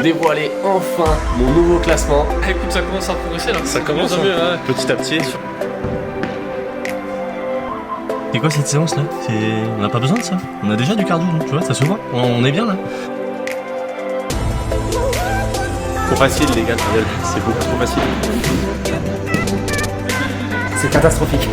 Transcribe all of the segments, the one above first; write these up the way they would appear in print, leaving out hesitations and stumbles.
Dévoiler enfin mon nouveau classement. Écoute, ça commence à progresser là. Ça commence mieux, ouais. petit à petit. C'est quoi cette séance là? On n'a pas besoin de ça. On a déjà du cardio, tu vois, ça se voit. On est bien là. Trop facile les gars, c'est beaucoup trop facile. C'est catastrophique.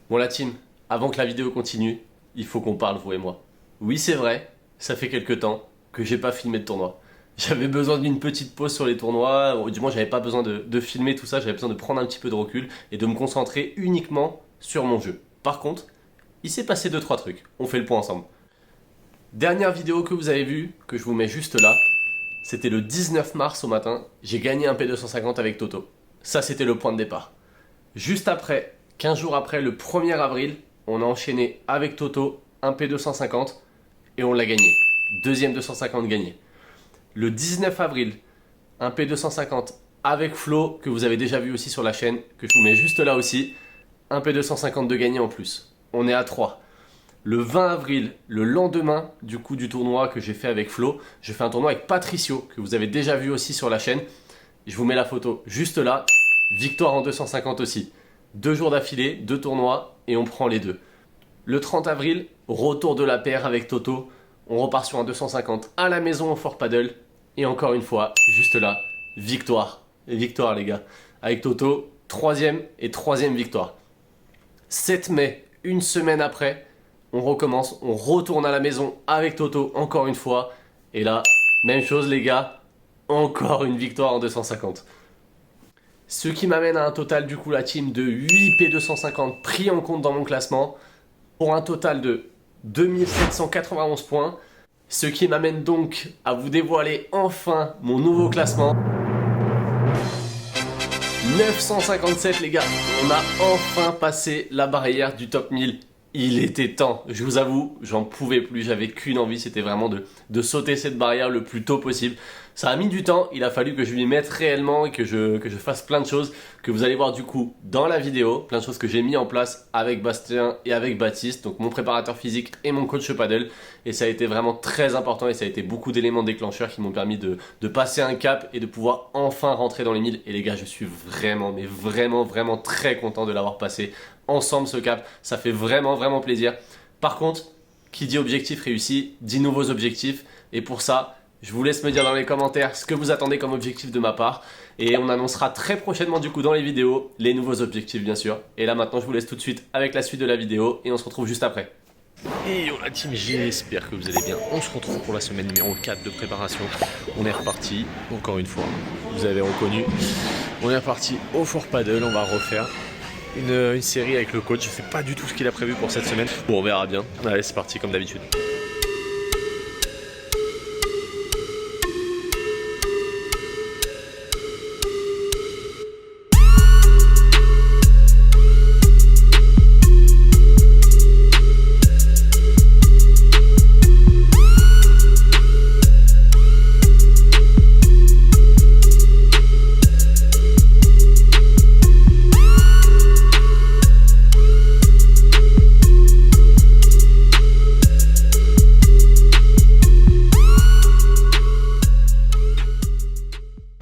Bon la team, avant que la vidéo continue, il faut qu'on parle vous et moi. Oui c'est vrai, ça fait quelques temps que j'ai pas filmé de tournoi. J'avais besoin d'une petite pause sur les tournois, ou du moins j'avais pas besoin de filmer tout ça, j'avais besoin de prendre un petit peu de recul et de me concentrer uniquement sur mon jeu. Par contre, il s'est passé 2-3 trucs, on fait le point ensemble. Dernière vidéo que vous avez vue, que je vous mets juste là, c'était le 19 mars au matin, j'ai gagné un P250 avec Toto. Ça c'était le point de départ. Juste après, 15 jours après, le 1er avril, on a enchaîné avec Toto un P250 et on l'a gagné. Deuxième 250 gagné. Le 19 avril, un P250 avec Flo, que vous avez déjà vu aussi sur la chaîne, que je vous mets juste là aussi. Un P250 de gagné en plus. On est à 3. Le 20 avril, le lendemain du coup du tournoi que j'ai fait avec Flo, je fais un tournoi avec Patricio, que vous avez déjà vu aussi sur la chaîne. Je vous mets la photo juste là. Victoire en 250 aussi. 2 jours d'affilée, 2 tournois et on prend les deux. Le 30 avril, retour de la paire avec Toto. On repart sur un 250 à la maison au Fort Paddle. Et encore une fois, juste là, victoire. Et victoire les gars. Avec Toto, 3e et 3e victoire. 7 mai, une semaine après, on recommence. On retourne à la maison avec Toto encore une fois. Et là, même chose les gars. Encore une victoire en 250. Ce qui m'amène à un total du coup la team de 8 P250 pris en compte dans mon classement pour un total de 2791 points. Ce qui m'amène donc à vous dévoiler enfin mon nouveau classement. 957 les gars, on a enfin passé la barrière du top 1000. Il était temps, je vous avoue, j'en pouvais plus, j'avais qu'une envie, c'était vraiment de sauter cette barrière le plus tôt possible. Ça a mis du temps, il a fallu que je m'y mette réellement et que je fasse plein de choses que vous allez voir du coup dans la vidéo, plein de choses que j'ai mis en place avec Bastien et avec Baptiste, donc mon préparateur physique et mon coach paddle, et ça a été vraiment très important et ça a été beaucoup d'éléments déclencheurs qui m'ont permis de passer un cap et de pouvoir enfin rentrer dans les 1000. Et les gars, je suis vraiment, mais vraiment très content de l'avoir passé ensemble ce cap, ça fait vraiment plaisir. Par contre, qui dit objectif réussi, dit nouveaux objectifs, et pour ça, je vous laisse me dire dans les commentaires ce que vous attendez comme objectif de ma part. Et on annoncera très prochainement du coup dans les vidéos les nouveaux objectifs bien sûr. Et là maintenant je vous laisse tout de suite avec la suite de la vidéo et on se retrouve juste après. Et yo la team, j'espère que vous allez bien. On se retrouve pour la semaine numéro 4 de préparation. On est reparti, encore une fois, vous avez reconnu. On est reparti au Fort Paddle, on va refaire une série avec le coach. Je sais pas du tout ce qu'il a prévu pour cette semaine. Bon on verra bien. Allez c'est parti comme d'habitude.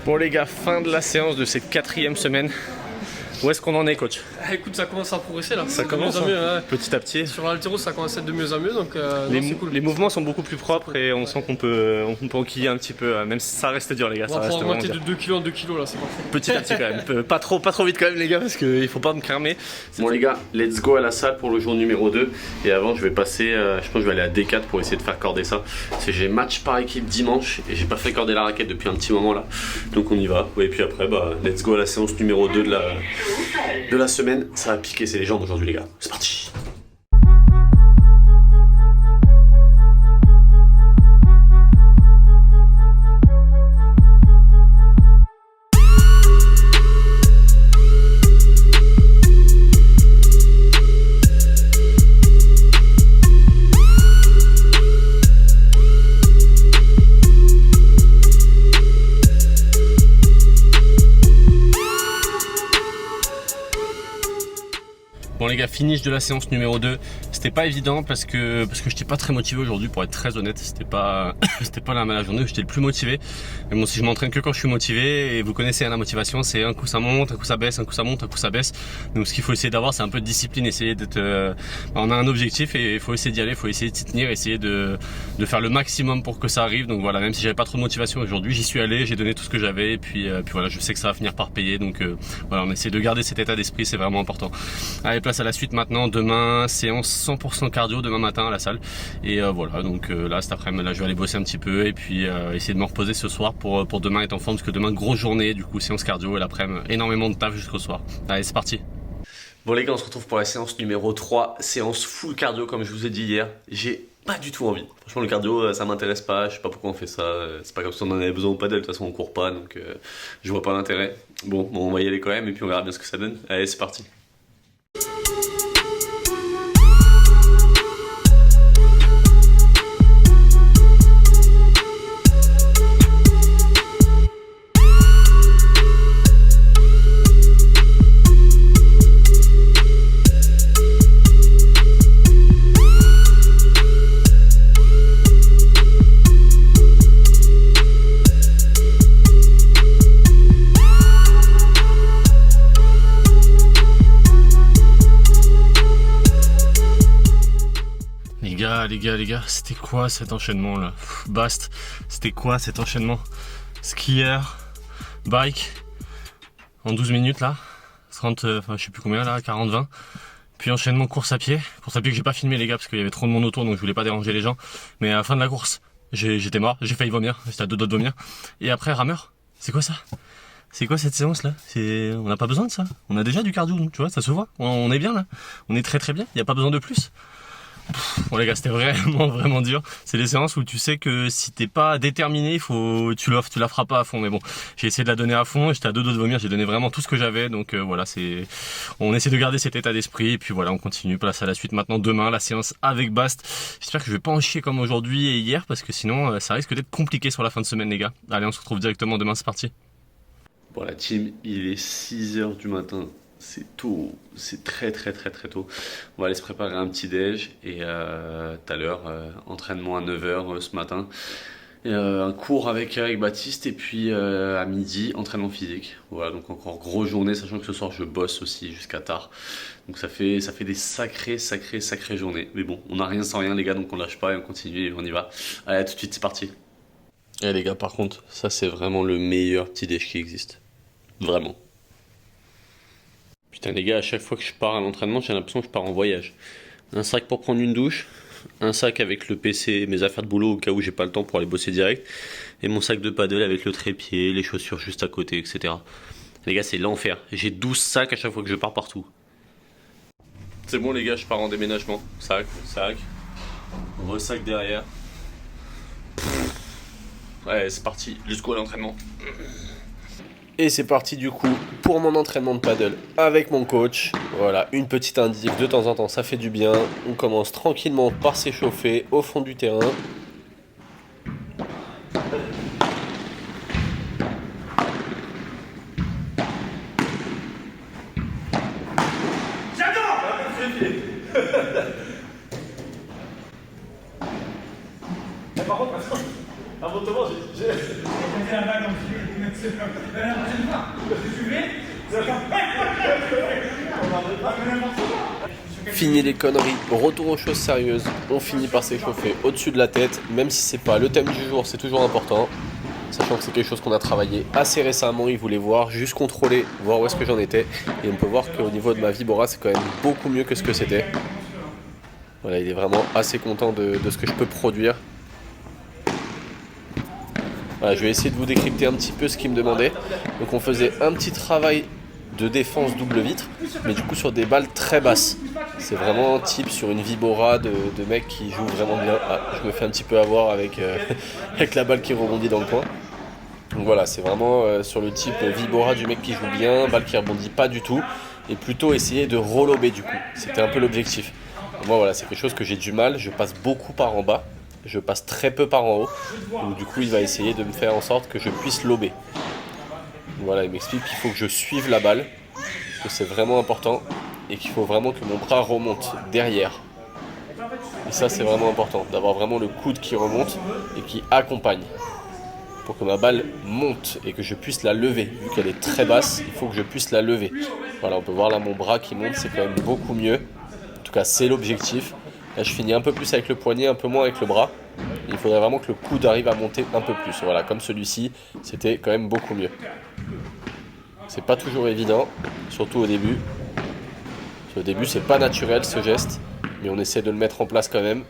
Bon les gars, fin de la séance de cette 4e semaine. Où est-ce qu'on en est coach? Écoute, ça commence à progresser là. Ça commence à mieux, hein, ouais. Petit à petit. Sur l'haltéro, ça commence à être de mieux en mieux, donc c'est cool. Les mouvements sont beaucoup plus propres et on sent qu'on peut enquiller un petit peu, même si ça reste dur les gars. On va pouvoir augmenter de 2 kg en 2 kg là, c'est parfait. Petit à petit quand même, pas trop vite quand même les gars parce qu'il faut pas me cramer. Bon les gars, let's go à la salle pour le jour numéro 2. Et avant je vais passer, je pense que je vais aller à D4 pour essayer de faire corder ça. Parce que j'ai match par équipe dimanche et j'ai pas fait corder la raquette depuis un petit moment là. Donc on y va. Et puis après let's go à la séance numéro 2 de la semaine. Ça va piquer ses légendes aujourd'hui les gars. C'est parti. Bon les gars, finish de la séance numéro 2. C'était pas évident parce que j'étais pas très motivé aujourd'hui, pour être très honnête. C'était pas la journée où j'étais le plus motivé. Mais bon, si je m'entraîne que quand je suis motivé, et vous connaissez la motivation, c'est un coup ça monte, un coup ça baisse, un coup ça monte, un coup ça baisse. Donc ce qu'il faut essayer d'avoir, c'est un peu de discipline, essayer d'être... on a un objectif et il faut essayer d'y aller, il faut essayer de s'y tenir, essayer de faire le maximum pour que ça arrive. Donc voilà, même si j'avais pas trop de motivation aujourd'hui, j'y suis allé, j'ai donné tout ce que j'avais et puis voilà, je sais que ça va finir par payer. Donc voilà, on essaie de garder cet état d'esprit, c'est vraiment important. Allez, place à la suite maintenant. Demain, séance 100% cardio demain matin à la salle. Et voilà, donc là cet après-midi, là je vais aller bosser un petit peu et puis essayer de me reposer ce soir pour demain être en forme, parce que demain grosse journée, du coup séance cardio et l'après-midi énormément de taf jusqu'au soir. Allez, c'est parti. Bon les gars, on se retrouve pour la séance numéro 3, séance full cardio comme je vous ai dit hier. J'ai pas du tout envie. Franchement le cardio ça m'intéresse pas, je sais pas pourquoi on fait ça, c'est pas comme si on en avait besoin au paddle, de toute façon on court pas donc je vois pas l'intérêt. Bon, on va y aller quand même et puis on verra bien ce que ça donne. Allez, c'est parti. Les gars, c'était quoi cet enchaînement là? Bast, c'était quoi cet enchaînement? Skieur, bike, en 12 minutes là, 30, enfin je sais plus combien là, 40-20. Puis enchaînement course à pied que j'ai pas filmé les gars parce qu'il y avait trop de monde autour, donc je voulais pas déranger les gens. Mais à la fin de la course, j'étais mort, j'ai failli vomir, j'étais à deux doigts de vomir. Et après rameur, c'est quoi ça? C'est quoi cette séance là? On n'a pas besoin de ça, on a déjà du cardio, tu vois, ça se voit, on est bien là, on est très bien, il n'y a pas besoin de plus. Bon les gars, c'était vraiment dur. C'est des séances où tu sais que si t'es pas déterminé, tu la feras pas à fond. Mais bon, j'ai essayé de la donner à fond, j'étais à deux doigts de vomir, j'ai donné vraiment tout ce que j'avais. Donc voilà, on essaie de garder cet état d'esprit. Et puis voilà, on continue, place à la suite maintenant. Demain, la séance avec Bast. J'espère que je vais pas en chier comme aujourd'hui et hier, parce que sinon ça risque d'être compliqué sur la fin de semaine les gars. Allez, on se retrouve directement demain, c'est parti. Bon la team, il est 6h du matin. C'est tôt, c'est très tôt. On va aller se préparer un petit déj et tout à l'heure, entraînement à 9h ce matin. Un cours avec Baptiste et puis à midi, entraînement physique. Voilà, donc encore grosse journée, sachant que ce soir je bosse aussi jusqu'à tard. Donc ça fait des sacrées journées. Mais bon, on n'a rien sans rien les gars, donc on lâche pas et on continue et on y va. Allez, à tout de suite, c'est parti. Et les gars, par contre, ça c'est vraiment le meilleur petit déj qui existe. Vraiment. Putain les gars, à chaque fois que je pars à l'entraînement, j'ai l'impression que je pars en voyage. Un sac pour prendre une douche, un sac avec le PC, mes affaires de boulot au cas où j'ai pas le temps pour aller bosser direct, et mon sac de paddle avec le trépied, les chaussures juste à côté, etc. Les gars, c'est l'enfer. J'ai 12 sacs à chaque fois que je pars partout. C'est bon les gars, je pars en déménagement. Sac, re-sac derrière. Ouais, c'est parti, jusqu'au l'entraînement. Et c'est parti du coup pour mon entraînement de paddle avec mon coach. Voilà, une petite indice de temps en temps, ça fait du bien. On commence tranquillement par s'échauffer au fond du terrain. Par contre, avant de te voir, j'ai la bague en fil. Fini les conneries, retour aux choses sérieuses. On finit par s'échauffer au-dessus de la tête. Même si c'est pas le thème du jour, c'est toujours important. Sachant que c'est quelque chose qu'on a travaillé assez récemment. Il voulait voir, juste contrôler, voir où est-ce que j'en étais. Et on peut voir qu'au niveau de ma Vibora, c'est quand même beaucoup mieux que ce que c'était. Voilà, il est vraiment assez content de ce que je peux produire. Voilà, je vais essayer de vous décrypter un petit peu ce qu'il me demandait. Donc on faisait un petit travail de défense double vitre, mais du coup sur des balles très basses. C'est vraiment un type sur une Vibora de mec qui joue vraiment bien. Ah, je me fais un petit peu avoir avec la balle qui rebondit dans le coin. Donc voilà, c'est vraiment sur le type Vibora du mec qui joue bien, balle qui rebondit pas du tout, et plutôt essayer de relober du coup. C'était un peu l'objectif. Moi voilà, c'est quelque chose que j'ai du mal, je passe beaucoup par en bas. Je passe très peu par en haut, donc du coup il va essayer de me faire en sorte que je puisse lober. Voilà, il m'explique qu'il faut que je suive la balle, que c'est vraiment important. et qu'il faut vraiment que mon bras remonte derrière. Et ça c'est vraiment important, d'avoir vraiment le coude qui remonte et qui accompagne. Pour que ma balle monte et que je puisse la lever. Vu qu'elle est très basse, il faut que je puisse la lever. Voilà, on peut voir là mon bras qui monte, c'est quand même beaucoup mieux. En tout cas, c'est l'objectif. Là, je finis un peu plus avec le poignet, un peu moins avec le bras. Il faudrait vraiment que le coude arrive à monter un peu plus. Voilà, comme celui-ci, c'était quand même beaucoup mieux. C'est pas toujours évident, surtout au début. Au début, c'est pas naturel ce geste, mais on essaie de le mettre en place quand même.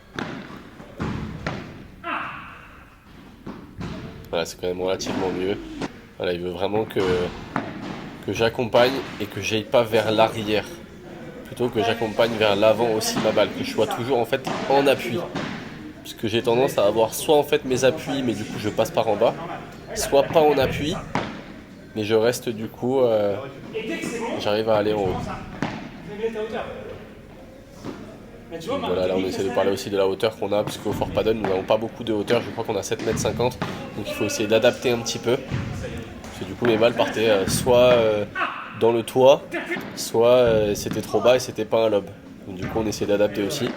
Voilà, c'est quand même relativement mieux. Voilà, il veut vraiment que j'accompagne et que j'aille pas vers l'arrière. Plutôt que j'accompagne vers l'avant aussi ma balle, que je sois toujours en fait en appui. Puisque j'ai tendance à avoir soit en fait mes appuis, mais du coup je passe par en bas, soit pas en appui, mais je reste du coup, j'arrive à aller en haut. Donc voilà, là on essaie de parler aussi de la hauteur qu'on a, puisqu'au Fort Paddle nous n'avons pas beaucoup de hauteur, je crois qu'on a 7,50 m, donc il faut essayer d'adapter un petit peu. Parce que du coup mes balles partaient soit dans le toit, soit c'était trop bas et c'était pas un lob. Donc du coup on essaie d'adapter aussi.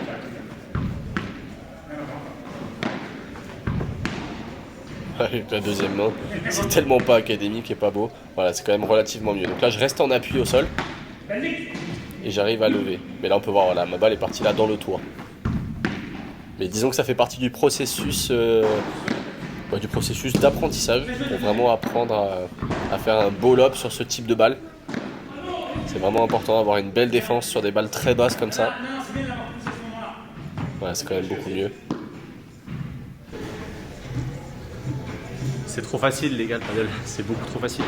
Avec la deuxième main, c'est tellement pas académique et pas beau. Voilà, c'est quand même relativement mieux. Donc là je reste en appui au sol. Et j'arrive à lever. Mais là on peut voir, voilà, ma balle est partie là dans le toit. Mais disons que ça fait partie du processus d'apprentissage pour vraiment apprendre à faire un beau lob sur ce type de balle. C'est vraiment important d'avoir une belle défense sur des balles très basses comme ça. Voilà, c'est quand même beaucoup mieux. C'est trop facile les gars le paddle, c'est beaucoup trop facile.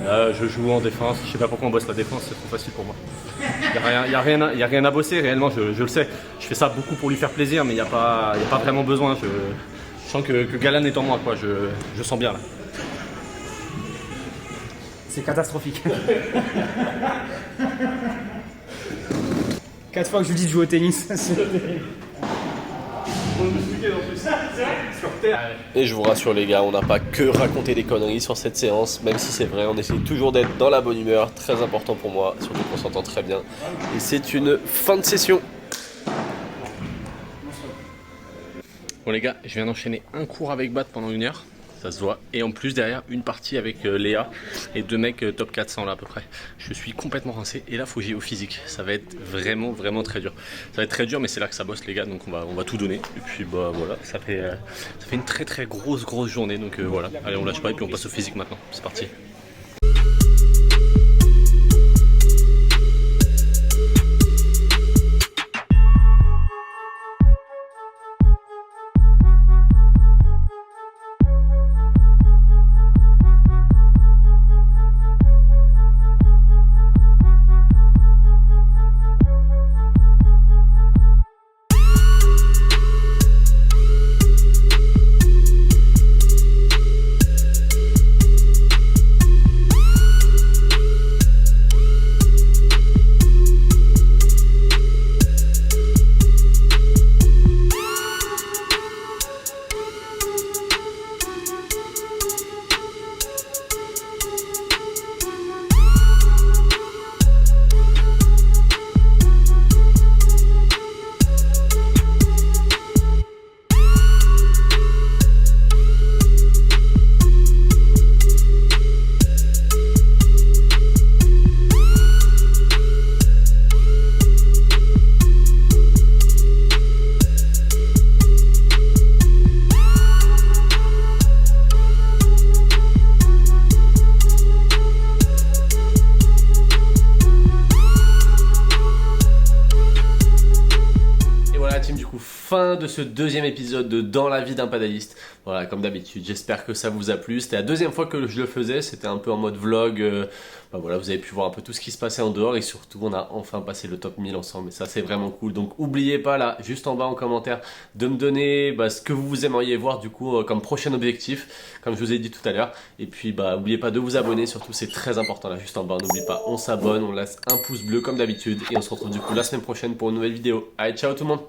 Là, je joue en défense, je sais pas pourquoi on bosse la défense, c'est trop facile pour moi. Il n'y a rien à bosser réellement, je le sais. Je fais ça beaucoup pour lui faire plaisir, mais il n'y a pas vraiment besoin. Je sens que Galan est en moi, quoi. Je sens bien là. C'est catastrophique. 4 fois que je lui dis de jouer au tennis. Et je vous rassure les gars, on n'a pas que raconté des conneries sur cette séance, même si c'est vrai, on essaie toujours d'être dans la bonne humeur, très important pour moi, surtout qu'on s'entend très bien. Et c'est une fin de session. Bon les gars, je viens d'enchaîner un cours avec Bat pendant 1 heure, ça se voit. Et en plus derrière, une partie avec Léa et 2 mecs top 400 là à peu près. Je suis complètement rincé et là faut que j'aille au physique. Ça va être vraiment très dur. Ça va être très dur mais c'est là que ça bosse les gars, donc on va tout donner. Et puis bah voilà, ça fait une très grosse journée. Donc voilà, allez on lâche pas et puis on passe au physique maintenant. C'est parti. Fin de ce deuxième épisode de Dans la vie d'un paddliste. Voilà, comme d'habitude, j'espère que ça vous a plu. C'était la deuxième fois que je le faisais, c'était un peu en mode vlog. Voilà, vous avez pu voir un peu tout ce qui se passait en dehors et surtout on a enfin passé le top 1000 ensemble et ça c'est vraiment cool. Donc n'oubliez pas là, juste en bas en commentaire, de me donner ce que vous aimeriez voir du coup comme prochain objectif, comme je vous ai dit tout à l'heure. Et puis n'oubliez pas de vous abonner, surtout c'est très important là, juste en bas, n'oubliez pas, on s'abonne, on laisse un pouce bleu comme d'habitude et on se retrouve du coup la semaine prochaine pour une nouvelle vidéo. Allez, ciao tout le monde.